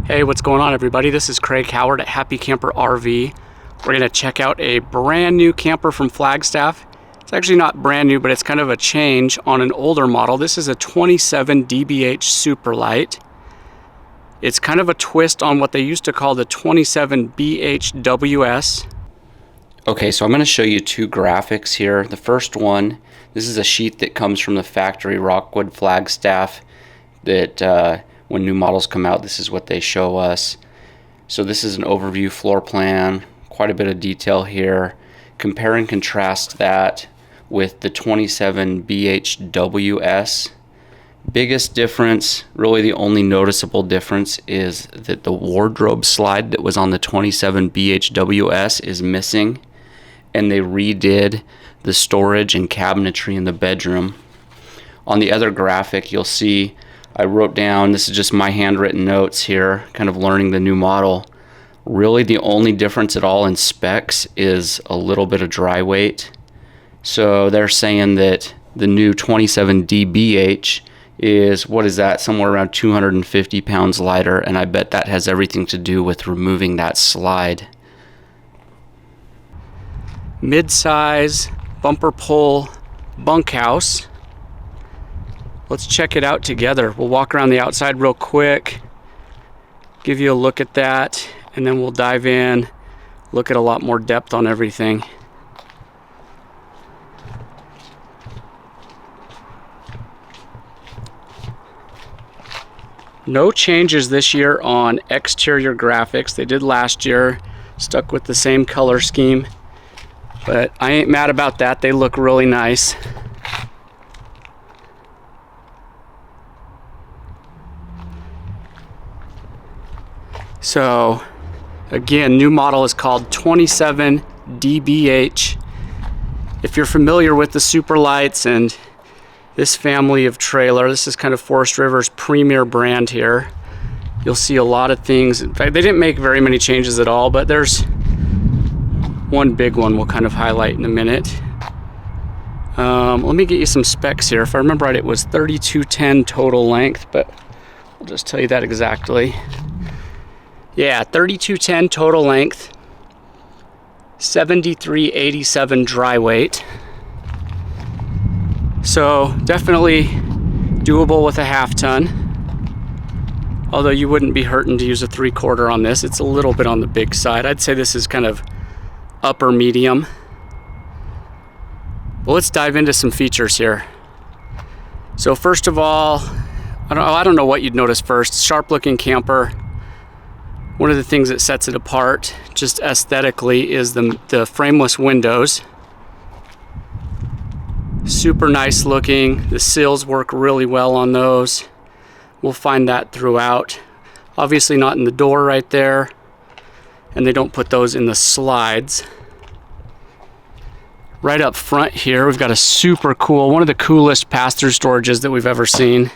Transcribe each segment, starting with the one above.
Hey, what's going on, everybody? This is Craig Howard at Happy Camper RV. We're gonna check out a brand new camper from Flagstaff. It's actually not brand new, but it's kind of a change on an older model. This is a 27DBH Superlite. It's kind of a twist on what they used to call the 27BH WS. Okay, so I'm gonna show you two graphics here. The first one, this is a sheet that comes from the factory, Rockwood, Flagstaff, that when new models come out, this is what they show us. So this is an overview floor plan, quite a bit of detail here. Compare and contrast that with the 27BH WS. Biggest difference, really the only noticeable difference, is that the wardrobe slide that was on the 27BH WS is missing, and they redid the storage and cabinetry in the bedroom. On the other graphic, you'll see I wrote down, this is just my handwritten notes here, kind of learning the new model. Really the only difference at all in specs is a little bit of dry weight. So they're saying that the new 27DBH is, what is that, somewhere around 250 pounds lighter, and I bet that has everything to do with removing that slide. Mid-size bumper pull bunkhouse. Let's check it out together. We'll walk around the outside real quick, give you a look at that, and then we'll dive in, look at a lot more depth on everything. No changes this year on exterior graphics. They did last year, stuck with the same color scheme, but I ain't mad about that. They look really nice. So again, new model is called 27DBH. If you're familiar with the Superlites and this family of trailer, this is kind of Forest River's premier brand here. You'll see a lot of things. In fact, they didn't make very many changes at all, but there's one big one we'll kind of highlight in a minute. Let me get you some specs here. If I remember right, it was 3210 total length, but I'll just tell you that exactly. Yeah, 3210 total length, 7387 dry weight. So definitely doable with a half ton. Although you wouldn't be hurting to use a 3/4 on this. It's a little bit on the big side. I'd say this is kind of upper medium. Well, let's dive into some features here. So first of all, I don't know what you'd notice first. Sharp looking camper. One of the things that sets it apart, just aesthetically, is the frameless windows. Super nice looking. The sills work really well on those. We'll find that throughout. Obviously not in the door right there, and they don't put those in the slides. Right up front here, we've got a super cool, one of the coolest pass-through storages that we've ever seen.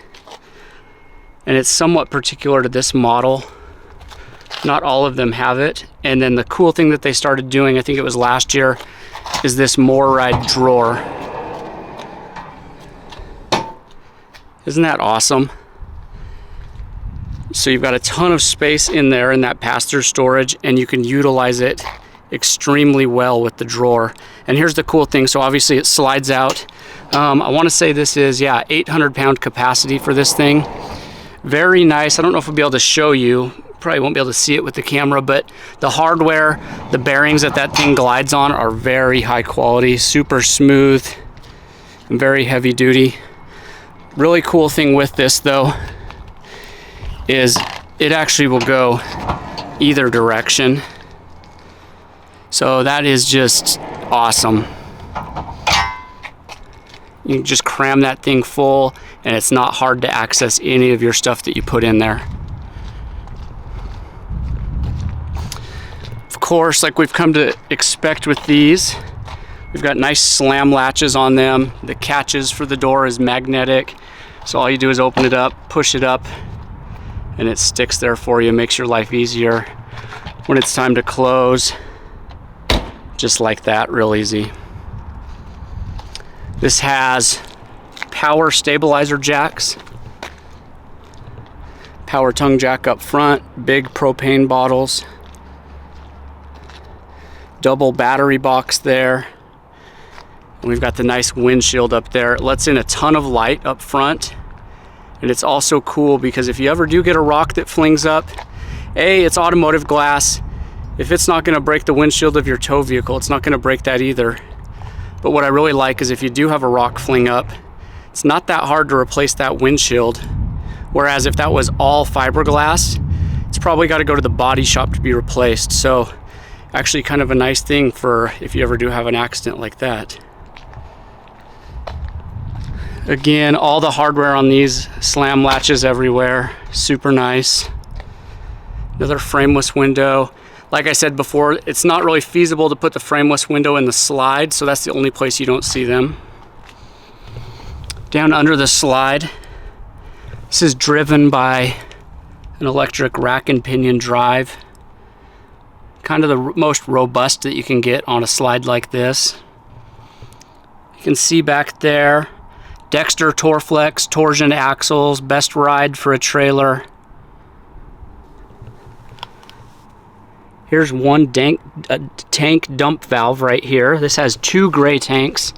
And it's somewhat particular to this model. Not all of them have it. And then the cool thing that they started doing, I think it was last year, is this more ride drawer. Isn't that awesome? So you've got a ton of space in there in that pass-through storage, and you can utilize it extremely well with the drawer. And here's the cool thing. So obviously it slides out. I want to say this is, yeah, 800 pound capacity for this thing. Very nice. I don't know if we'll be able to show you. Probably won't be able to see it with the camera, but the hardware, the bearings that thing glides on are very high quality, super smooth, and very heavy duty. Really cool thing with this though is it actually will go either direction. So that is just awesome. You can just cram that thing full, and it's not hard to access any of your stuff that you put in there. Of course, like we've come to expect with these, we've got nice slam latches on them. The catches for the door is magnetic, so all you do is open it up, push it up, and it sticks there for you, makes your life easier. When it's time to close, just like that, real easy. This has power stabilizer jacks. Power tongue jack up front, big propane bottles, double battery box there. And we've got the nice windshield up there. It lets in a ton of light up front. And it's also cool because if you ever do get a rock that flings up, it's automotive glass. If it's not gonna break the windshield of your tow vehicle, it's not gonna break that either. But what I really like is if you do have a rock fling up, it's not that hard to replace that windshield. Whereas if that was all fiberglass, it's probably got to go to the body shop to be replaced. So actually kind of a nice thing for if you ever do have an accident like that. Again, all the hardware on these, slam latches everywhere, super nice. Another frameless window. Like I said before, it's not really feasible to put the frameless window in the slide, so that's the only place you don't see them. Down under the slide, this is driven by an electric rack and pinion drive. Kind of the most robust that you can get on a slide like this. You can see back there, Dexter Torflex torsion axles, best ride for a trailer. Here's one tank dump valve right here. This has 2 gray tanks.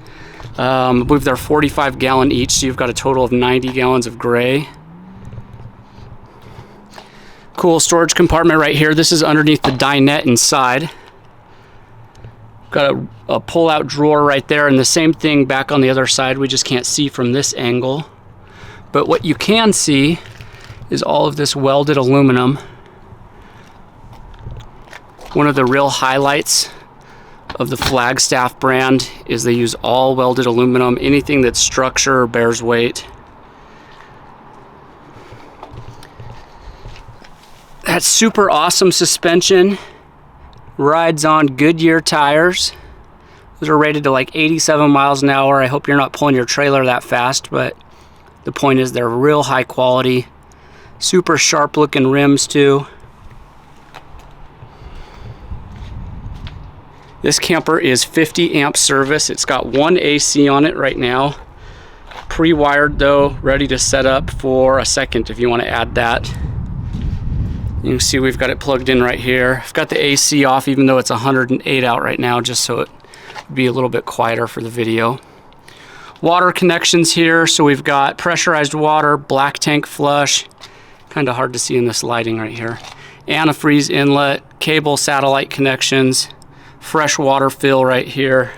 I believe they're 45 gallon each, so you've got a total of 90 gallons of gray. Cool storage compartment right here. This is underneath the dinette inside. Got a pull-out drawer right there, and the same thing back on the other side. We just can't see from this angle. But what you can see is all of this welded aluminum. One of the real highlights of the Flagstaff brand is they use all welded aluminum. Anything that's structure or bears weight. That super awesome suspension rides on Goodyear tires. Those are rated to like 87 miles an hour. I hope you're not pulling your trailer that fast, but the point is they're real high quality. Super sharp looking rims too. This camper is 50 amp service. It's got 1 AC on it right now. Pre-wired though, ready to set up for a second if you want to add that. You can see we've got it plugged in right here. I've got the AC off even though it's 108 out right now, just so it would be a little bit quieter for the video. Water connections here, so we've got pressurized water, black tank flush, kind of hard to see in this lighting right here. Antifreeze inlet, cable satellite connections, fresh water fill right here.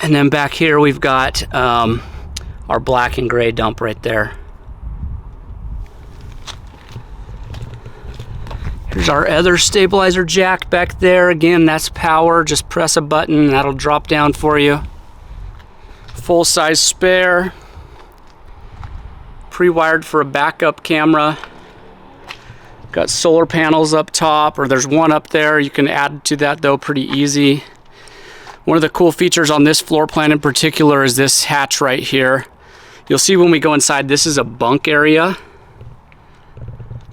And then back here we've got our black and gray dump right there. Here's our other stabilizer jack back there. Again, that's power. Just press a button and that'll drop down for you. Full size spare. Pre-wired for a backup camera. Got solar panels up top, or there's one up there. You can add to that though pretty easy. One of the cool features on this floor plan in particular is this hatch right here. You'll see when we go inside, this is a bunk area.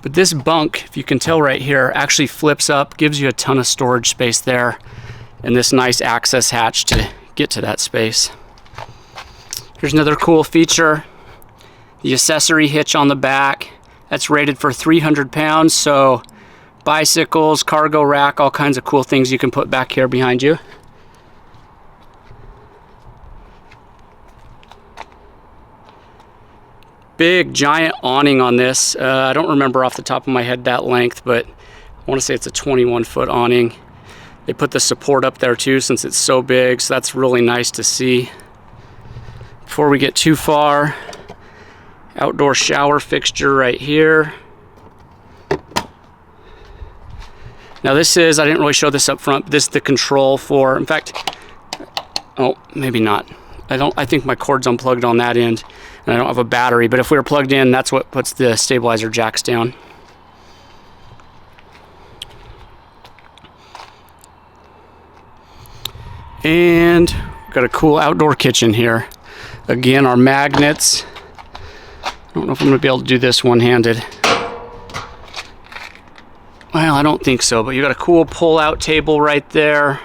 But this bunk, if you can tell right here, actually flips up, gives you a ton of storage space there, and this nice access hatch to get to that space. Here's another cool feature, the accessory hitch on the back. That's rated for 300 pounds, so bicycles, cargo rack, all kinds of cool things you can put back here behind you. Big giant awning on this. I don't remember off the top of my head that length, but I want to say it's a 21-foot awning. They put the support up there too since it's so big, so that's really nice to see. Before we get too far, outdoor shower fixture right here. Now this is, I didn't really show this up front, but this is the control for, in fact, oh, maybe not. I think my cord's unplugged on that end, and I don't have a battery, but if we were plugged in, that's what puts the stabilizer jacks down. And we've got a cool outdoor kitchen here. Again, our magnets. I don't know if I'm gonna be able to do this one-handed. Well, I don't think so, but you got a cool pull-out table right there.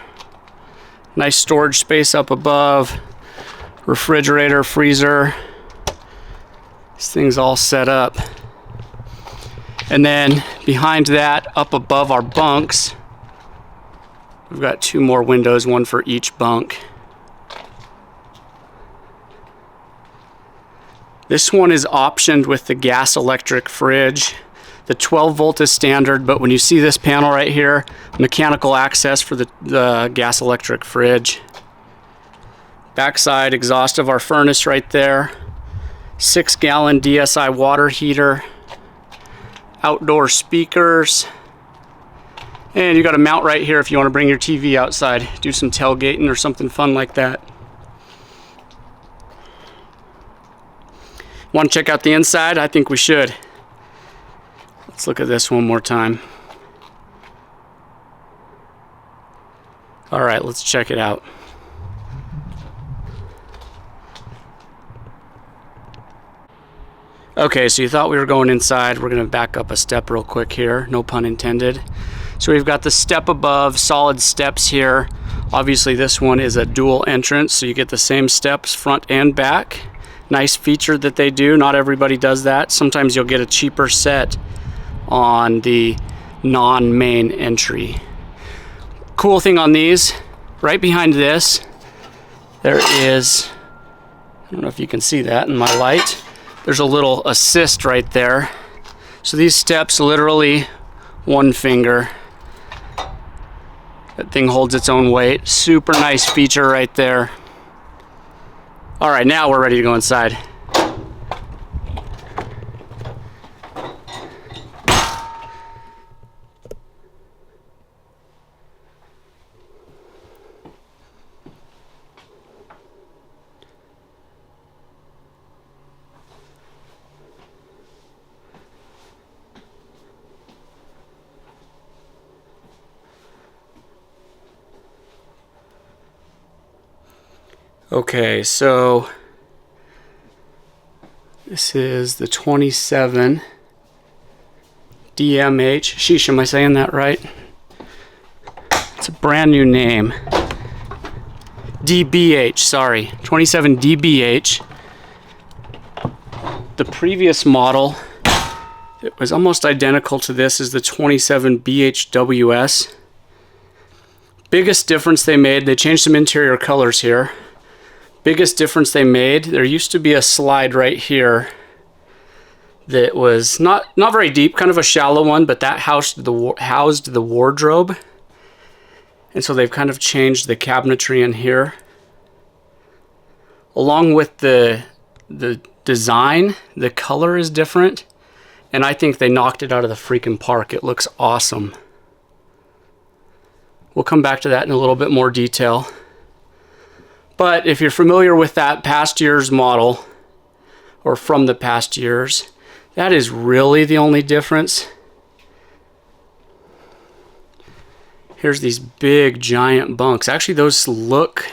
Nice storage space up above. Refrigerator, freezer. This thing's all set up. And then behind that, up above our bunks, we've got 2 more windows, one for each bunk. This one is optioned with the gas electric fridge. The 12 volt is standard, but when you see this panel right here, mechanical access for the gas electric fridge. Backside exhaust of our furnace right there. 6-gallon DSI water heater. Outdoor speakers. And you got a mount right here if you want to bring your TV outside, do some tailgating or something fun like that. Want to check out the inside? I think we should. Let's look at this one more time. All right, let's check it out. Okay, so you thought we were going inside. We're going to back up a step real quick here, no pun intended. So we've got the step above, solid steps here. Obviously this one is a dual entrance, so you get the same steps front and back. Nice feature that they do. Not everybody does that. Sometimes you'll get a cheaper set on the non-main entry. Cool thing on these, right behind this, there is, I don't know if you can see that in my light, there's a little assist right there. So these steps, literally 1 finger. That thing holds its own weight. Super nice feature right there. All right, now we're ready to go inside. Okay, so this is the 27 DMH. Sheesh, am I saying that right? It's a brand new name. DBH, sorry. 27 DBH. The previous model, it was almost identical to this, is the 27 BHWS. Biggest difference they made, they changed some interior colors here. Biggest difference they made, there used to be a slide right here that was not very deep, kind of a shallow one, but that housed the wardrobe. And so they've kind of changed the cabinetry in here. Along with the design, the color is different, and I think they knocked it out of the freaking park. It looks awesome. We'll come back to that in a little bit more detail. But if you're familiar with that past year's model, or from the past years, that is really the only difference. Here's these big giant bunks. Actually, those look,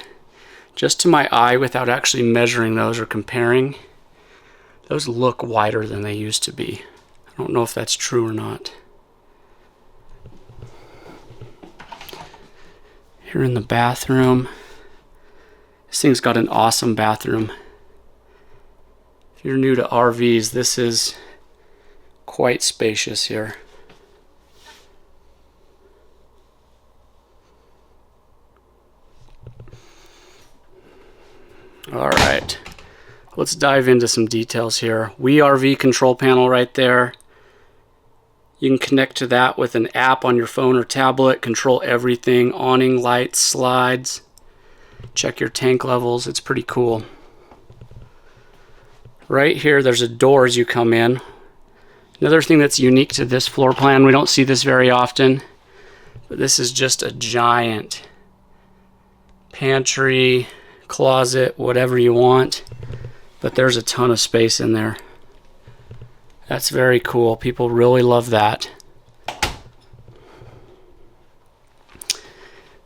just to my eye without actually measuring those or comparing, those look wider than they used to be. I don't know if that's true or not. Here in the bathroom. This thing's got an awesome bathroom. If you're new to RVs, this is quite spacious here. All right, let's dive into some details here. RV control panel right there. You can connect to that with an app on your phone or tablet, control everything, awning, lights, slides. Check your tank levels, it's pretty cool. Right here, there's a door as you come in. Another thing that's unique to this floor plan, we don't see this very often, but this is just a giant pantry, closet, whatever you want, but there's a ton of space in there. That's very cool. People really love that.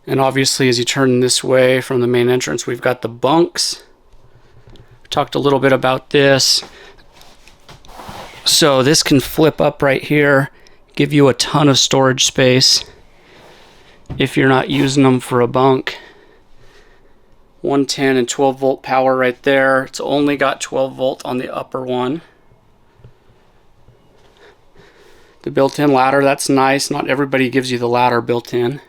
And obviously, as you turn this way from the main entrance, we've got the bunks. We talked a little bit about this. So this can flip up right here, give you a ton of storage space if you're not using them for a bunk. 110 and 12 volt power right there. It's only got 12 volt on the upper one. The built-in ladder, that's nice. Not everybody gives you the ladder built in.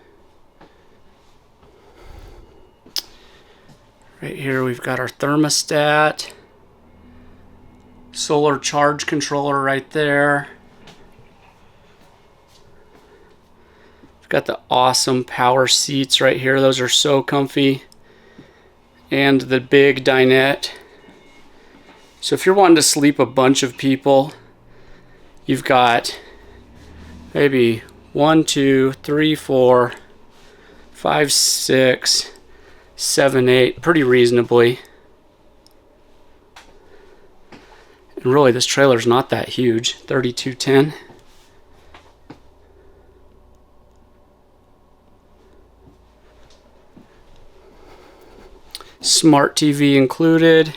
Right here we've got our thermostat. Solar charge controller right there. We've got the awesome power seats right here. Those are so comfy. And the big dinette. So if you're wanting to sleep a bunch of people, you've got maybe 1, 2, 3, 4, 5, 6, 7, 8, pretty reasonably. And really this trailer's not that huge, 3210. Smart TV included.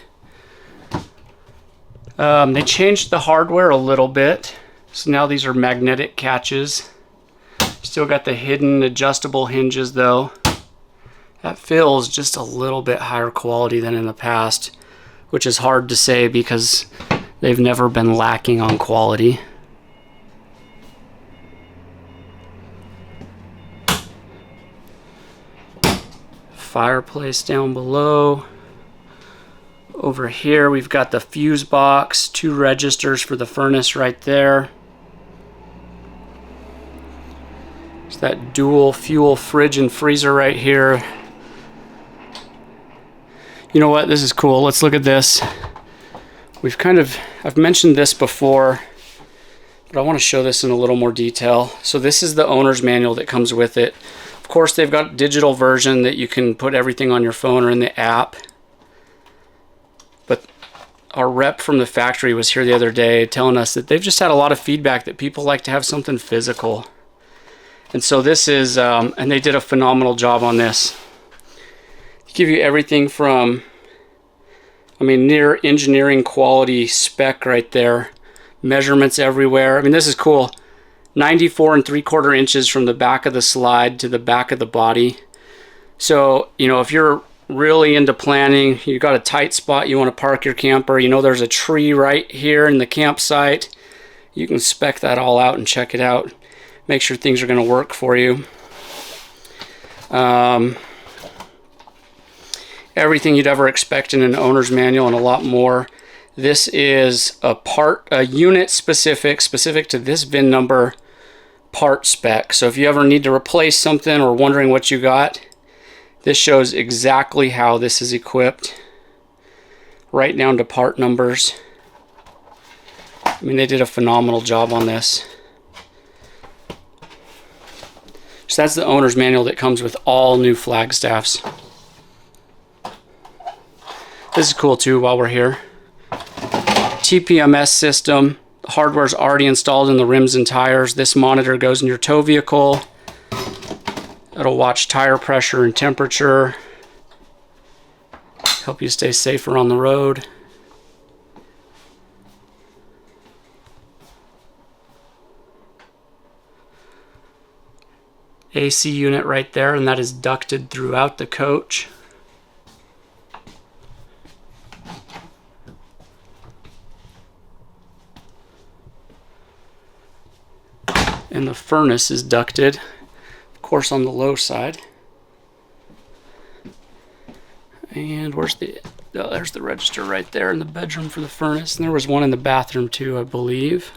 They changed the hardware a little bit. So now these are magnetic catches. Still got the hidden adjustable hinges though. That feels just a little bit higher quality than in the past, which is hard to say because they've never been lacking on quality. Fireplace down below. Over here we've got the fuse box, 2 registers for the furnace right there. There's that dual fuel fridge and freezer right here. You know what, this is cool. Let's look at this. I've mentioned this before, but I want to show this in a little more detail. So this is the owner's manual that comes with it. Of course, they've got a digital version that you can put everything on your phone or in the app. But our rep from the factory was here the other day telling us that they've just had a lot of feedback that people like to have something physical. And so this is, and they did a phenomenal job on this. They give you everything from, I mean, near engineering quality spec right there. Measurements everywhere. I mean, this is cool. 94 3/4 inches from the back of the slide to the back of the body. So, you know, if you're really into planning, you got a tight spot, you want to park your camper, you know there's a tree right here in the campsite, you can spec that all out and check it out. Make sure things are going to work for you. Everything you'd ever expect in an owner's manual and a lot more. This is a unit specific to this VIN number part spec. So if you ever need to replace something or wondering what you got, this shows exactly how this is equipped, right down to part numbers. I mean, they did a phenomenal job on this. So that's the owner's manual that comes with all new Flagstaffs. This is cool too while we're here. TPMS system. The hardware's already installed in the rims and tires. This monitor goes in your tow vehicle. It'll watch tire pressure and temperature. Help you stay safer on the road. AC unit right there, and that is ducted throughout the coach. And the furnace is ducted, of course, on the low side. And where's there's the register right there in the bedroom for the furnace. And there was one in the bathroom too, I believe.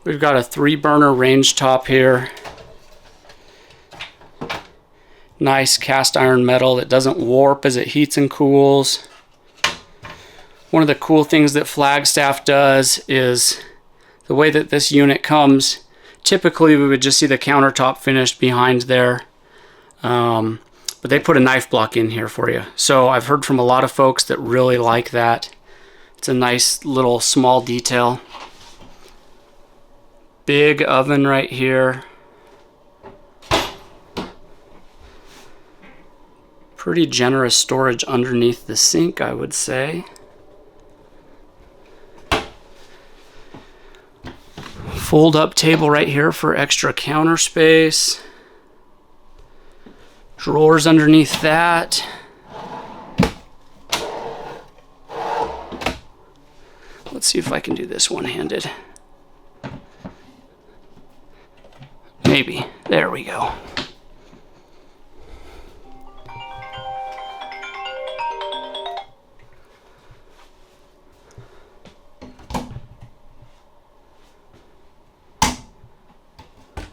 We've got a 3-burner range top here. Nice cast iron metal that doesn't warp as it heats and cools. One of the cool things that Flagstaff does is the way that this unit comes, typically we would just see the countertop finished behind there, but they put a knife block in here for you. So I've heard from a lot of folks that really like that. It's a nice little small detail. Big oven right here. Pretty generous storage underneath the sink, I would say. Fold up table right here for extra counter space. Drawers underneath that. Let's see if I can do this one-handed. Maybe. There we go.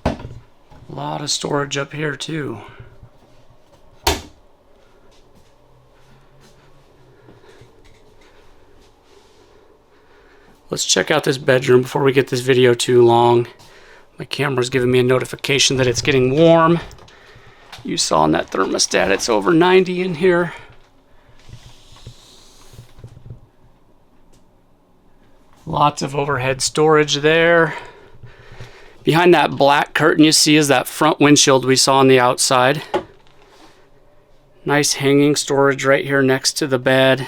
A lot of storage up here too. Let's check out this bedroom before we get this video too long. My camera's giving me a notification that it's getting warm. You saw in that thermostat it's over 90 in here. Lots of overhead storage there. Behind that black curtain you see is that front windshield we saw on the outside. Nice hanging storage right here next to the bed.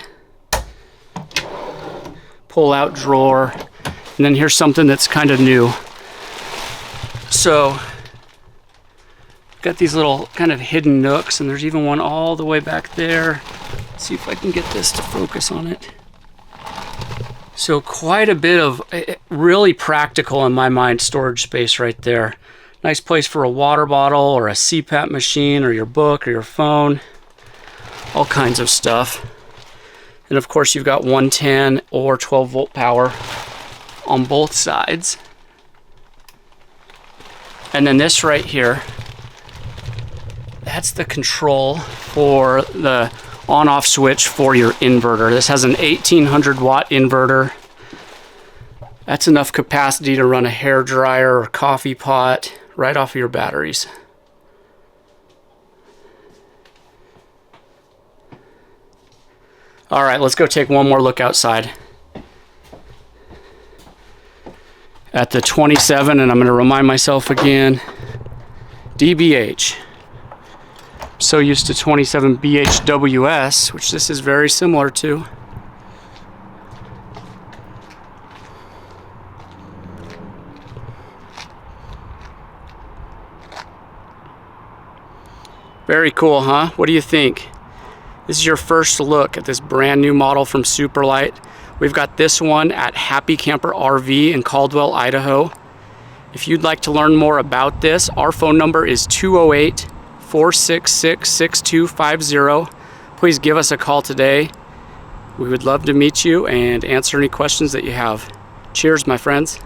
Pull out drawer. And then here's something that's kind of new. So, got these little kind of hidden nooks, and there's even one all the way back there. Let's see if I can get this to focus on it. So quite a bit of really practical, in my mind, storage space right there. Nice place for a water bottle or a CPAP machine or your book or your phone. All kinds of stuff. And of course you've got 110 or 12 volt power on both sides. And then this right here, that's the control for the on-off switch for your inverter. This has an 1800 watt inverter. That's enough capacity to run a hair dryer or coffee pot right off of your batteries. All right, let's go take one more look outside at the 27, and I'm going to remind myself again, DBH. So used to 27BH WS, which this is very similar to. Very cool, huh? What do you think? This is your first look at this brand new model from Superlite. We've got this one at Happy Camper RV in Caldwell, Idaho. If you'd like to learn more about this, our phone number is 208-466-6250. Please give us a call today. We would love to meet you and answer any questions that you have. Cheers, my friends.